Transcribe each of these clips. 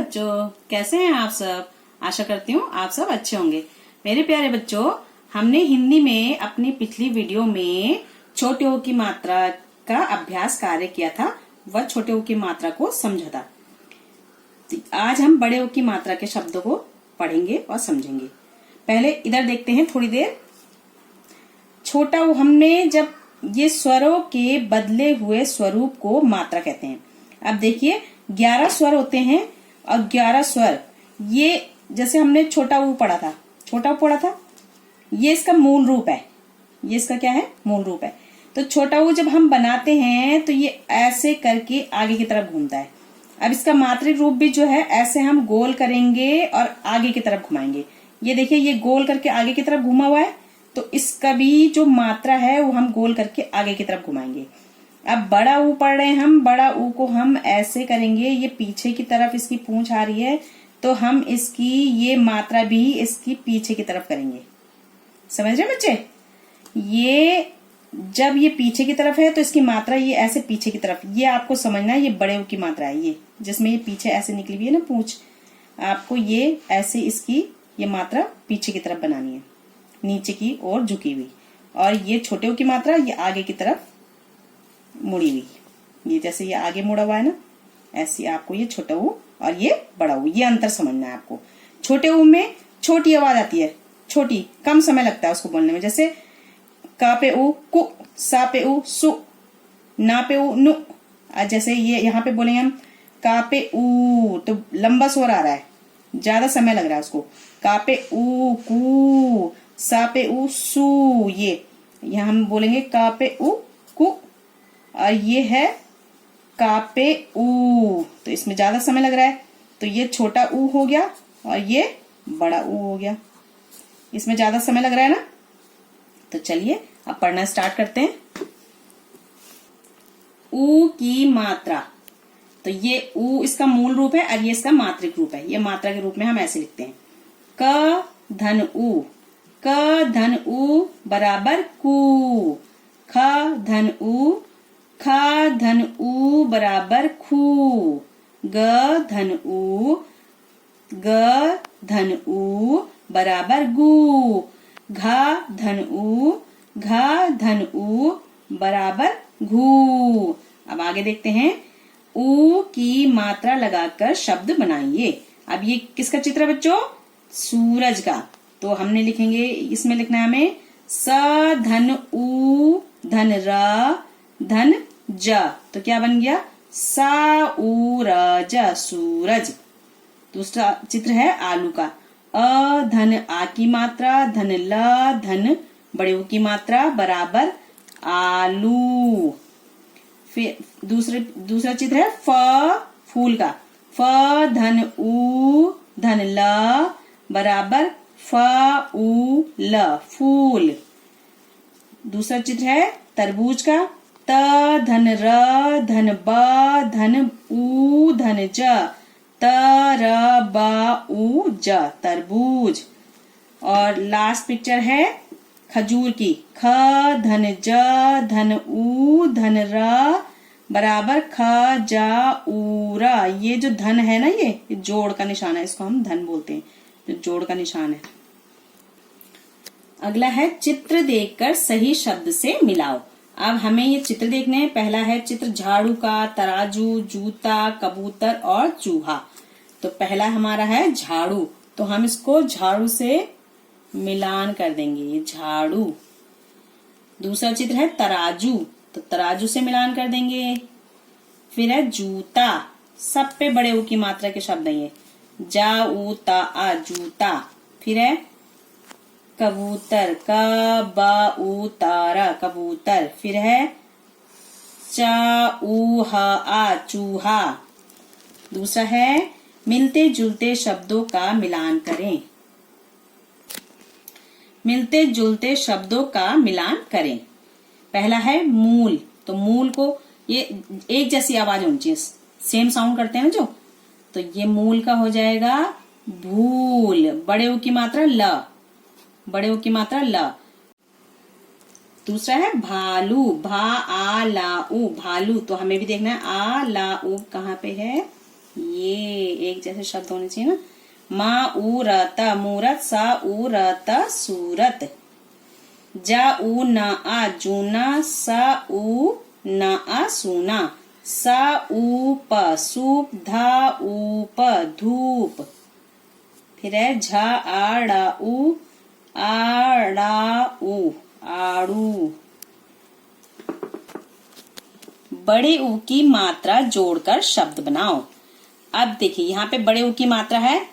बच्चों, कैसे हैं आप सब। आशा करती हूँ आप सब अच्छे होंगे। मेरे प्यारे बच्चों, हमने हिंदी में अपनी पिछली वीडियो में छोटे ओ की मात्रा का अभ्यास कार्य किया था। वह छोटे ओ की मात्रा को समझा था। आज हम बड़े ओ की मात्रा के शब्दों को पढ़ेंगे और समझेंगे। पहले इधर देखते हैं थोड़ी देर। छोटा ओ, हमने जब ये स्वरों के बदले हुए स्वरूप को मात्रा कहते हैं। अब देखिए 11 स्वर होते हैं और 11 स्वर, ये जैसे हमने छोटा ऊ पढ़ा था, छोटा ऊ पढ़ा था, ये इसका मूल रूप है। ये इसका क्या है? मूल रूप है। तो छोटा ऊ जब हम बनाते हैं तो ये ऐसे करके आगे की तरफ घूमता है। अब इसका मात्रिक रूप भी जो है ऐसे हम गोल करेंगे और आगे की तरफ घुमाएंगे। ये देखिए, ये गोल करके आगे की तरफ घुमा हुआ है, तो इसका भी जो मात्रा है वो हम गोल करके आगे की तरफ घुमाएंगे। अब बड़ा ऊ पढ़ रहे हैं हम, बड़ा ऊ को हम ऐसे करेंगे, ये पीछे की तरफ इसकी पूंछ आ रही है, तो हम इसकी ये मात्रा भी इसकी पीछे की तरफ करेंगे। समझ रहे बच्चे? ये जब ये पीछे की तरफ है तो इसकी मात्रा ये ऐसे पीछे की तरफ, ये आपको समझना है। ये बड़े ऊ की मात्रा है, ये जिसमें ये पीछे ऐसे निकली हुई है ना पूंछ, आपको ये ऐसे इसकी ये मात्रा पीछे की तरफ बनानी है, नीचे की ओर झुकी हुई। और ये छोटे ऊ की मात्रा ये आगे की तरफ मुड़ी हुई। ये जैसे ये आगे मुड़ा हुआ है ना, ऐसे आपको ये छोटा ऊ और ये बड़ा ऊ, ये अंतर समझना है आपको। छोटे ऊ में छोटी आवाज आती है, छोटी, कम समय लगता है उसको बोलने में। जैसे का पे ऊ कु, सा पे ऊ सु, ना पे ऊ नु। जैसे ये यहाँ पे बोलेंगे हम का पे ऊ, तो लंबा स्वर आ रहा है, ज्यादा समय लग रहा है उसको। का पे ऊ कु, सा पे ऊ सु, ये यहाँ हम बोलेंगे का पे ऊ कु। और ये है का पे ऊ, तो इसमें ज्यादा समय लग रहा है, तो ये छोटा ऊ हो गया और ये बड़ा ऊ हो गया। इसमें ज्यादा समय लग रहा है ना। तो चलिए अब पढ़ना स्टार्ट करते हैं। ऊ की मात्रा, तो ये ऊ इसका मूल रूप है और ये इसका मात्रिक रूप है। ये मात्रा के रूप में हम ऐसे लिखते हैं। क धन ऊ, क धन ऊ बराबर कू। ख धन ऊ, ख धन ऊ बराबर खू। ग धन ऊ, ग धन ऊ बराबर गू। घा धन ऊ, घा धन ऊ बराबर घू। अब आगे देखते हैं। ऊ की मात्रा लगाकर शब्द बनाइए। अब ये किसका चित्र है बच्चों? सूरज का। तो हमने लिखेंगे, इसमें लिखना है हमें स धन ऊ धन र धन ज, तो क्या बन गया? सा ऊ र ज, सूरज। दूसरा चित्र है आलू का। अ धन आ की मात्रा धन ल धन बड़े ऊ की मात्रा बराबर आलू। फिर दूसरा चित्र है फ फूल का। फ धन ऊ धन ल बराबर फ ऊ ल, फूल। दूसरा चित्र है तरबूज का। त धन र धन ब धन ऊ धन ज, त र ब ऊ ज, तरबूज। और लास्ट पिक्चर है खजूर की। ख धन ज धन ऊ धन र बराबर ख ज ऊ र। ये जो धन है ना, ये जोड़ का निशान है, इसको हम धन बोलते हैं, जो जोड़ का निशान है। अगला है चित्र देखकर सही शब्द से मिलाओ। अब हमें ये चित्र देखने हैं। पहला है चित्र झाड़ू का, तराजू, जूता, कबूतर और चूहा। तो पहला हमारा है झाड़ू, तो हम इसको झाड़ू से मिलान कर देंगे, ये झाड़ू। दूसरा चित्र है तराजू, तो तराजू से मिलान कर देंगे। फिर है जूता, सब पे बड़े ऊ की मात्रा के शब्द हैं ये, जा ऊ ता आ, जूता। फिर है कबूतर, क ब ऊ तारा, कबूतर। फिर है चा ऊ ह आ, चूहा। दूसरा है मिलते जुलते शब्दों का मिलान करें। मिलते जुलते शब्दों का मिलान करें। पहला है मूल, तो मूल को ये एक जैसी आवाज होनी चाहिए, सेम साउंड करते हैं ना जो, तो ये मूल का हो जाएगा भूल। बड़े ऊ की मात्रा ल, बड़े ऊ की मात्रा ल। दूसरा है भालू, भा आ ला ऊ, भालू। तो हमें भी देखना है आ ला ऊ कहाँ पे है, ये एक जैसे शब्द होने चाहिए ना। माऊरत मूरत, साऊरत सूरत, जाऊ न आ जूना, साऊ न आ सूना, साऊप सूप, धाऊप धूप। फिर है झा आड़ाऊ, आड़ाऊ आड़ू। बड़े ऊ की मात्रा जोड़कर शब्द बनाओ। अब देखिए यहाँ पे बड़े ऊ की मात्रा है,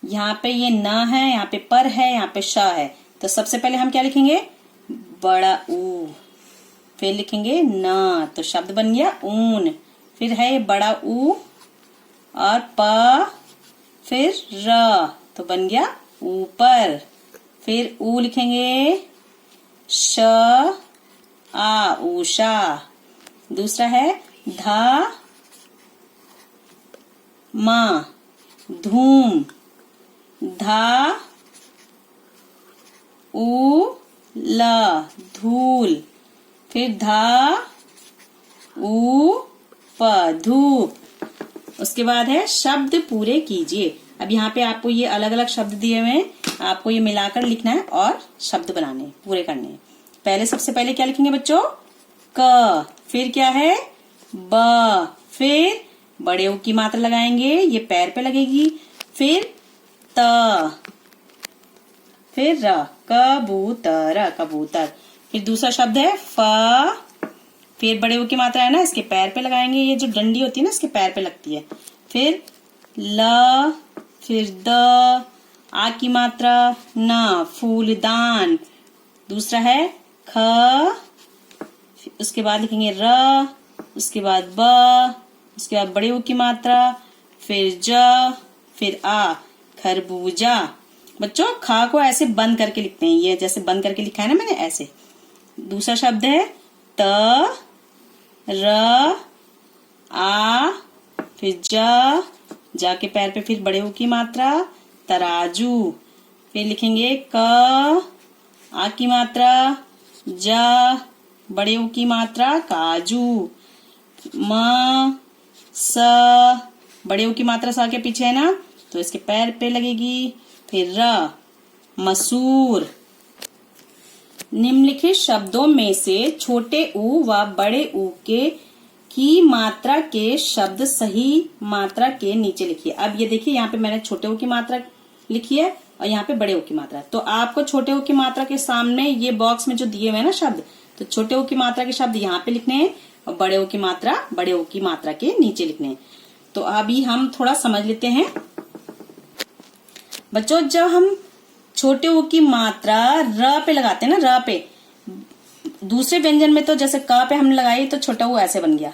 यहाँ पे ये न है, यहाँ पे पर है, यहाँ पे श है। तो सबसे पहले हम क्या लिखेंगे, बड़ा ऊ। फिर लिखेंगे न, तो शब्द बन गया ऊन। फिर है ये बड़ा ऊ और प, फिर र, तो बन गया ऊपर। फिर ऊ लिखेंगे श आ ऊषा। दूसरा है धा मा धूम, धा ऊ ल धूल। फिर धा ऊ प धूप। उसके बाद है शब्द पूरे कीजिए। अब यहाँ पे आपको ये अलग अलग शब्द दिए हुए हैं, आपको ये मिलाकर लिखना है और शब्द बनाने पूरे करने हैं। पहले सबसे पहले क्या लिखेंगे बच्चों, क। फिर क्या है ब। फिर बड़े ऊ की मात्रा लगाएंगे, ये पैर पे लगेगी। फिर त। फिर र, कबूतर कबूतर। फिर दूसरा शब्द है फ। फिर बड़े ऊ की मात्रा है ना, इसके पैर पे लगाएंगे, ये जो डंडी होती है ना इसके पैर पे लगती है। फिर ल। फिर द, आ की मात्रा न, फूलदान। दूसरा है ख। उसके बाद लिखेंगे र। उसके बाद ब। उसके बाद बड़े ऊ की मात्रा। फिर ज। फिर आ, खरबूजा। बच्चों खा को ऐसे बंद करके लिखते हैं, ये जैसे बंद करके लिखा है ना मैंने, ऐसे। दूसरा शब्द है त, र, आ, फिर ज, जा के पैर पे फिर बड़े ऊ की मात्रा, तराजू। फिर लिखेंगे क, आ की मात्रा, ज, बड़े ऊ की मात्रा, काजू। म, स, बड़े ऊ की मात्रा सा के पीछे है ना, तो इसके पैर पे लगेगी। फिर र, मसूर। निम्नलिखित शब्दों में से छोटे ऊ व बड़े ऊ के की मात्रा के शब्द सही मात्रा के नीचे लिखिए। अब ये देखिए यहाँ पे मैंने छोटे ऊ की मात्रा लिखी है और यहाँ पे बड़े ऊ की मात्रा। तो आपको छोटे ऊ की मात्रा के सामने ये बॉक्स में जो दिए हुए हैं ना शब्द, तो छोटे ऊ की मात्रा के शब्द यहाँ पे लिखने हैं और बड़े ऊ की मात्रा बड़े ऊ की मात्रा के नीचे लिखने हैं। तो अभी हम थोड़ा समझ लेते हैं बच्चों। जब हम छोटे ऊ की मात्रा र पे लगाते हैं ना, र पे, दूसरे व्यंजन में तो जैसे क पे हमने लगाई तो छोटा ऊ ऐसे बन गया,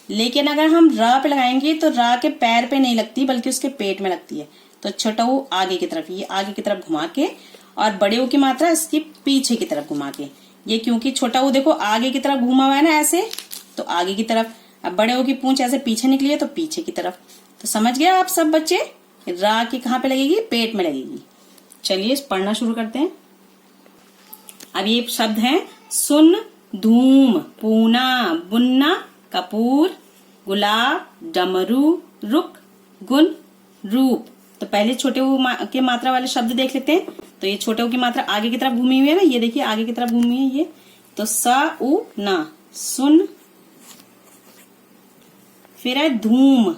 लेकिन अगर हम र पे लगाएंगे तो र के पैर पे नहीं लगती बल्कि उसके पेट में लगती है। तो छोटा ऊ आगे की तरफ, ये आगे की तरफ घुमा के, और बड़े ऊ की मात्रा इसके पीछे की तरफ घुमा के। ये क्योंकि छोटा ऊ देखो आगे की तरफ घुमा हुआ है ना ऐसे, तो आगे की तरफ। अब बड़े ऊ की पूंछ ऐसे पीछे निकली है तो पीछे की तरफ। तो समझ गया आप सब बच्चे, रा की कहाँ पे लगेगी, पेट में लगेगी। चलिए पढ़ना शुरू करते हैं। अब ये शब्द हैं सुन, धूम, पूना, बुन्ना, कपूर, गुलाब, डमरू, रुक, गुण, रूप। तो पहले छोटे ऊ के मात्रा वाले शब्द देख लेते हैं। तो ये छोटे ऊ की मात्रा आगे की तरफ घूमी हुई है ना, ये देखिए आगे की तरफ घूमी है ये। तो सा उ ना, सुन। फिर है धूम,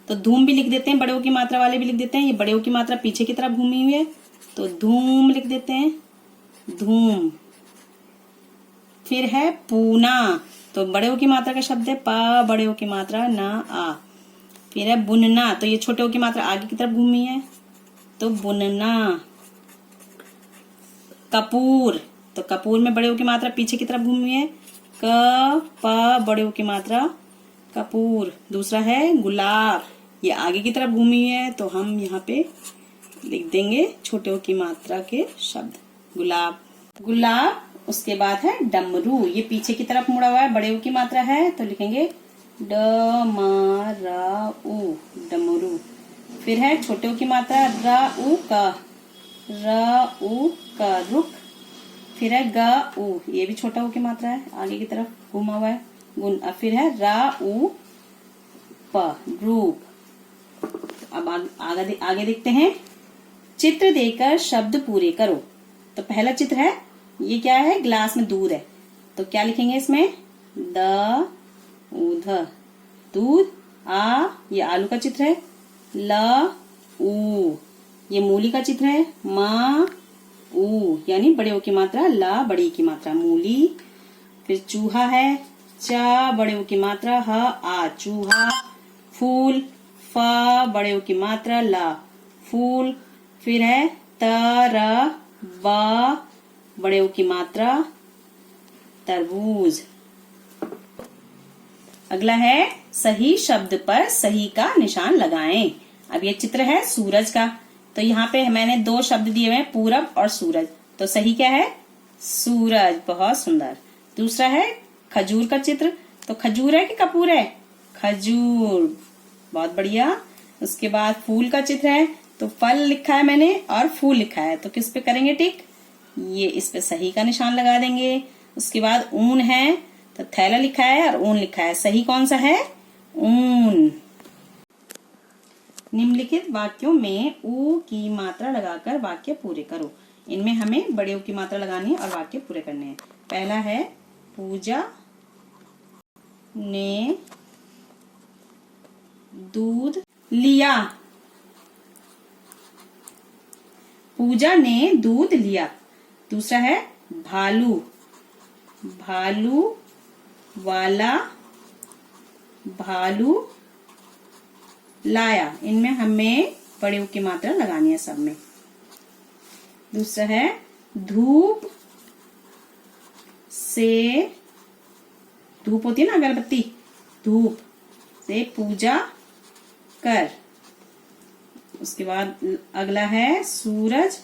तो धूम भी लिख देते हैं, बड़े ऊ की मात्रा वाले भी लिख देते हैं। ये बड़े ऊ की मात्रा पीछे की तरफ घूमी हुई है तो धूम लिख देते हैं, धूम। फिर है पूना, तो बड़े ऊ की मात्रा का शब्द है पा, बड़े ऊ की मात्रा ना, आ। फिर है बुनना, तो ये छोटे ऊ की मात्रा आगे की तरफ घूमी है तो बुनना। कपूर, तो कपूर में बड़े ऊ की मात्रा पीछे की तरफ घूमी है, क, प, बड़े ऊ की मात्रा, कपूर। दूसरा है गुलाब, ये आगे की तरफ घूमी है तो हम यहाँ पे लिख देंगे छोटे ऊ की मात्रा के शब्द, गुलाब, गुलाब। उसके बाद है डमरू, ये पीछे की तरफ मुड़ा हुआ है, बड़े ऊ की मात्रा है तो लिखेंगे ड म र उ, डमरू। फिर है छोटे ऊ की मात्रा र उ क, र उ क, रुक। फिर है ग उ, ये भी छोटा ऊ की मात्रा है, आगे की तरफ घुमा हुआ है, गुण। अब फिर है रा उ प, रूप। अब आगे देखते हैं। चित्र देकर शब्द पूरे करो। तो पहला चित्र है, ये क्या है, ग्लास में दूध है, तो क्या लिखेंगे इसमें, द ऊध, दूध। आ, ये आलू का चित्र है, ल ऊ, ये मूली का चित्र है, म ऊ, यानी बड़े ओ की मात्रा, ला बड़ी की मात्रा, मूली। फिर चूहा है, चा बड़े ओ की मात्रा, ह आ, चूहा। फूल, फ बड़े ओ की मात्रा, ला, फूल। फिर है त र ब बड़े ओ की मात्रा, तरबूज। अगला है, सही शब्द पर सही का निशान लगाएं। अब ये चित्र है सूरज का, तो यहाँ पे मैंने दो शब्द दिए हुए हैं, पूरब और सूरज, तो सही क्या है, सूरज। बहुत सुंदर। दूसरा है खजूर का चित्र, तो खजूर है कि कपूर है, खजूर, बहुत बढ़िया। उसके बाद फूल का चित्र है, तो फल लिखा है मैंने और फूल लिखा है, तो किस पे करेंगे टिक, ये इस पे सही का निशान लगा देंगे। उसके बाद ऊन है, तो थैला लिखा है और ऊन लिखा है, सही कौन सा है, ऊन। निम्नलिखित वाक्यों में ऊ की मात्रा लगाकर वाक्य पूरे करो। इनमें हमें बड़े ऊ की मात्रा लगानी है और वाक्य पूरे करने हैं। पहला है, पूजा ने दूध लिया, पूजा ने दूध लिया। दूसरा है, भालू, भालू वाला भालू लाया। इनमें हमें बड़े ऊ की मात्रा लगानी है सब में। दूसरा है, धूप से, धूप होती है ना अगरबत्ती, धूप से पूजा कर। उसके बाद अगला है, सूरज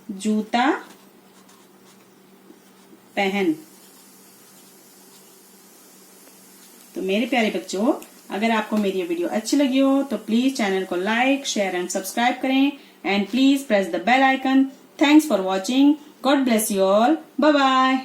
जूता पहन। तो मेरे प्यारे बच्चों, अगर आपको मेरी ये वीडियो अच्छी लगी हो तो प्लीज चैनल को लाइक, शेयर एंड सब्सक्राइब करें and please press the bell icon. Thanks for watching. God bless you all. Bye bye.